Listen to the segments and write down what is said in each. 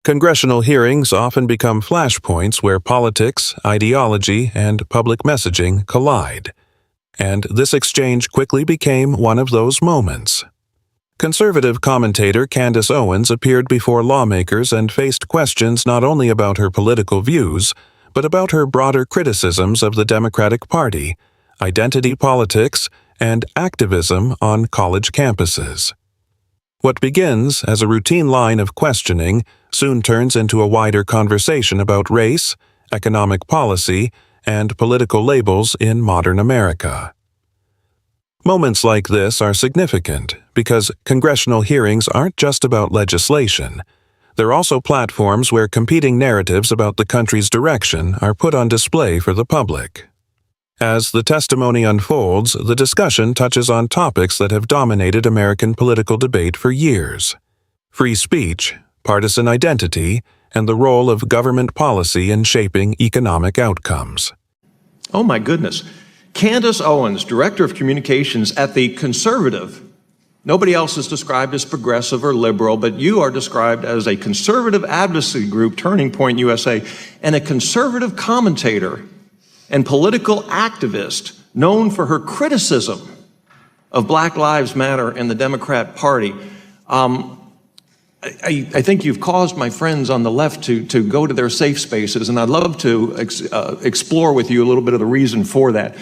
Congressional hearings often become flashpoints where politics, ideology, and public messaging collide. And this exchange quickly became one of those moments. Conservative commentator Candace Owens appeared before lawmakers and faced questions not only about her political views, but about her broader criticisms of the Democratic Party, identity politics, and activism on college campuses. What begins as a routine line of questioning soon turns into a wider conversation about race, economic policy, and political labels in modern America. Moments like this are significant because congressional hearings aren't just about legislation. They're also platforms where competing narratives about the country's direction are put on display for the public. As the testimony unfolds, the discussion touches on topics that have dominated American political debate for years: free speech, partisan identity, and the role of government policy in shaping economic outcomes. Oh my goodness. Candace Owens, Director of Communications at the Conservative. Nobody else is described as progressive or liberal, but you are described as a conservative advocacy group, Turning Point USA, and a conservative commentator and political activist known for her criticism of Black Lives Matter and the Democrat Party. I think you've caused my friends on the left to go to their safe spaces, and I'd love to explore with you a little bit of the reason for that.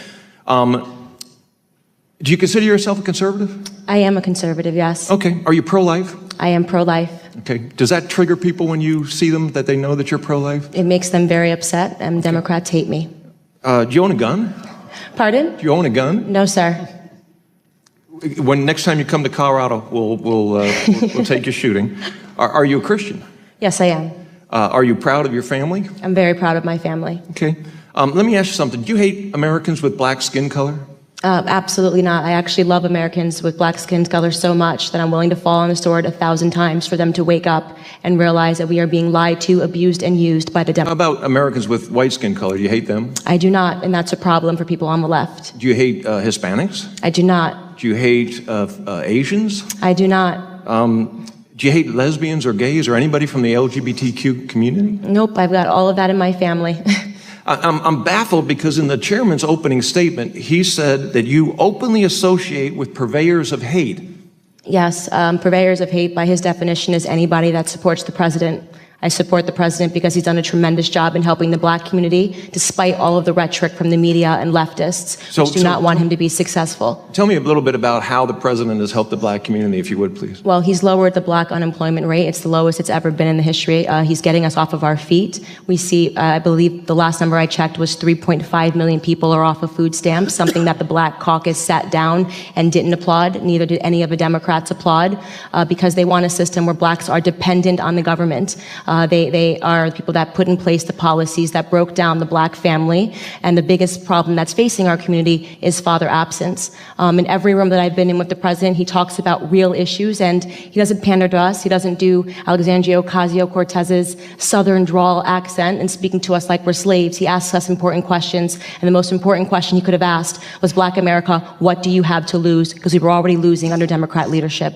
Do you consider yourself a conservative? I am a conservative, yes. Okay. Are you pro-life? I am pro-life. Okay. Does that trigger people when you see them, that they know that you're pro-life? It makes them very upset, and Democrats hate me. Do you own a gun? Pardon? Do you own a gun? No, sir. When next time you come to Colorado, we'll take you shooting. Are you a Christian? Yes, I am. Are you proud of your family? I'm very proud of my family. Okay. Let me ask you something. Do you hate Americans with black skin color? Absolutely not. I actually love Americans with black skin color so much that I'm willing to fall on the sword 1,000 times for them to wake up and realize that we are being lied to, abused, and used by the Democrats. How about Americans with white skin color? Do you hate them? I do not, and that's a problem for people on the left. Do you hate Hispanics? I do not. Do you hate Asians? I do not. Do you hate lesbians or gays or anybody from the LGBTQ community? Nope, I've got all of that in my family. I'm baffled because in the chairman's opening statement, he said that you openly associate with purveyors of hate. Yes, purveyors of hate by his definition is anybody that supports the president. I support the president because he's done a tremendous job in helping the black community, despite all of the rhetoric from the media and leftists, which do not want him to be successful. Tell me a little bit about how the president has helped the black community, if you would, please. Well, he's lowered the black unemployment rate. It's the lowest it's ever been in the history. He's getting us off of our feet. We see, I believe the last number I checked was 3.5 million people are off of food stamps, something that the Black Caucus sat down and didn't applaud. Neither did any of the Democrats applaud, because they want a system where blacks are dependent on the government. They are the people that put in place the policies that broke down the black family. And the biggest problem that's facing our community is father absence. In every room that I've been in with the president, he talks about real issues, and he doesn't pander to us. He doesn't do Alexandria Ocasio-Cortez's Southern drawl accent and speaking to us like we're slaves. He asks us important questions. And the most important question he could have asked was, Black America, what do you have to lose? Because we were already losing under Democrat leadership.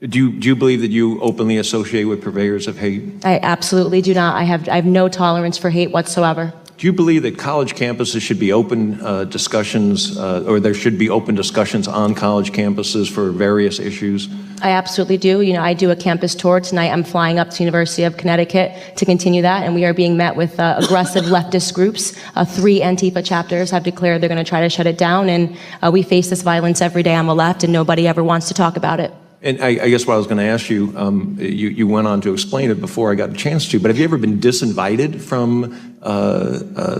Do you believe that you openly associate with purveyors of hate? I absolutely do not. I have no tolerance for hate whatsoever. Do you believe that college campuses should be open discussions, or there should be open discussions on college campuses for various issues? I absolutely do. You know, I do a campus tour tonight. I'm flying up to the University of Connecticut to continue that, and we are being met with aggressive leftist groups. 3 Antifa chapters have declared they're going to try to shut it down, and we face this violence every day on the left, and nobody ever wants to talk about it. And I guess what I was going to ask you, you went on to explain it before I got a chance to, but have you ever been disinvited from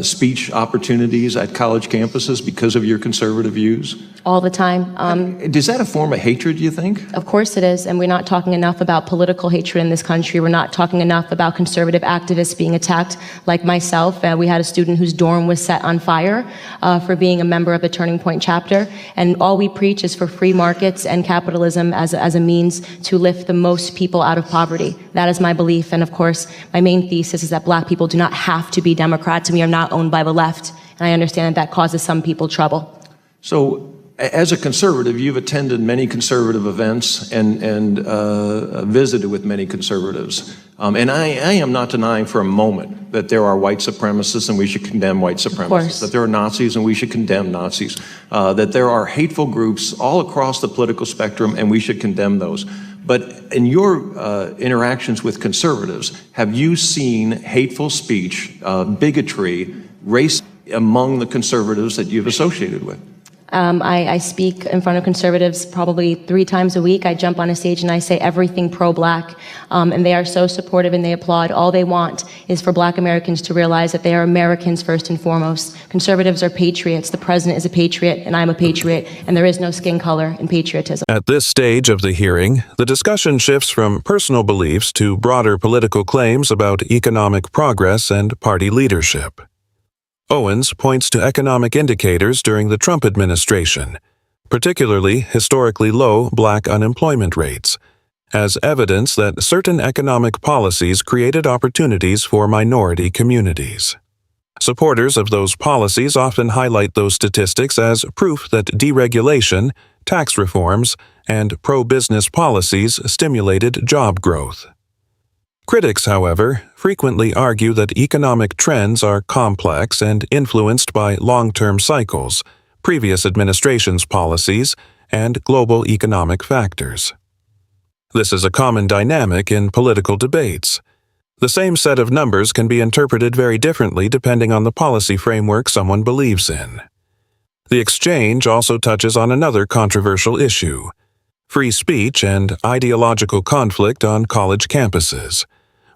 speech opportunities at college campuses because of your conservative views? All the time. Is that a form of hatred, do you think? Of course it is, and we're not talking enough about political hatred in this country. We're not talking enough about conservative activists being attacked, like myself. We had a student whose dorm was set on fire for being a member of the Turning Point chapter, and all we preach is for free markets and capitalism as a means to lift the most people out of poverty. That is my belief, and of course, my main thesis is that black people do not have to be Democrats, and we are not owned by the left, and I understand that causes some people trouble. So, As a conservative, you've attended many conservative events and visited with many conservatives. And I am not denying for a moment that there are white supremacists and we should condemn white supremacists, that there are Nazis and we should condemn Nazis, that there are hateful groups all across the political spectrum and we should condemn those. But in your interactions with conservatives, have you seen hateful speech, bigotry, race among the conservatives that you've associated with? I speak in front of conservatives probably 3 times a week. I jump on a stage and I say everything pro-black, and they are so supportive and they applaud. All they want is for black Americans to realize that they are Americans first and foremost. Conservatives are patriots. The president is a patriot, and I'm a patriot, and there is no skin color in patriotism. At this stage of the hearing, the discussion shifts from personal beliefs to broader political claims about economic progress and party leadership. Owens points to economic indicators during the Trump administration, particularly historically low black unemployment rates, as evidence that certain economic policies created opportunities for minority communities. Supporters of those policies often highlight those statistics as proof that deregulation, tax reforms, and pro-business policies stimulated job growth. Critics, however, frequently argue that economic trends are complex and influenced by long-term cycles, previous administrations' policies, and global economic factors. This is a common dynamic in political debates. The same set of numbers can be interpreted very differently depending on the policy framework someone believes in. The exchange also touches on another controversial issue: free speech and ideological conflict on college campuses,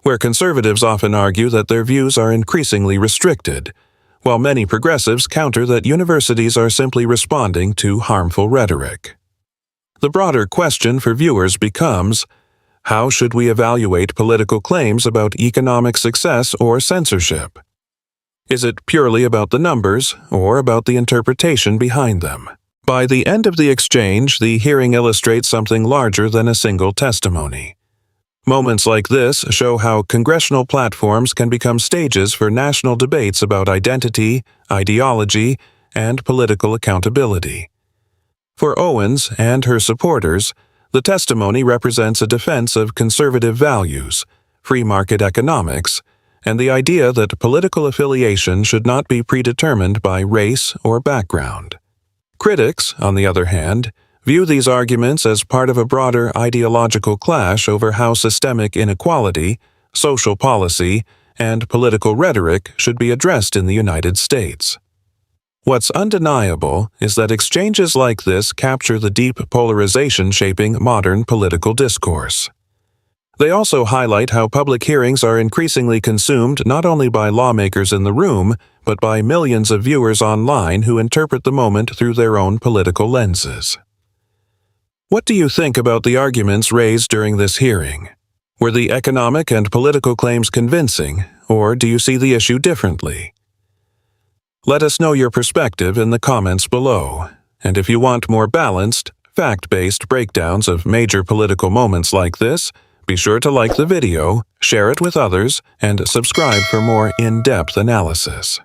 where conservatives often argue that their views are increasingly restricted, while many progressives counter that universities are simply responding to harmful rhetoric. The broader question for viewers becomes, how should we evaluate political claims about economic success or censorship? Is it purely about the numbers or about the interpretation behind them? By the end of the exchange, the hearing illustrates something larger than a single testimony. Moments like this show how congressional platforms can become stages for national debates about identity, ideology, and political accountability. For Owens and her supporters, the testimony represents a defense of conservative values, free market economics, and the idea that political affiliation should not be predetermined by race or background. Critics, on the other hand, view these arguments as part of a broader ideological clash over how systemic inequality, social policy, and political rhetoric should be addressed in the United States. What's undeniable is that exchanges like this capture the deep polarization shaping modern political discourse. They also highlight how public hearings are increasingly consumed not only by lawmakers in the room, but by millions of viewers online who interpret the moment through their own political lenses. What do you think about the arguments raised during this hearing? Were the economic and political claims convincing, or do you see the issue differently? Let us know your perspective in the comments below, and if you want more balanced, fact-based breakdowns of major political moments like this, be sure to like the video, share it with others, and subscribe for more in-depth analysis.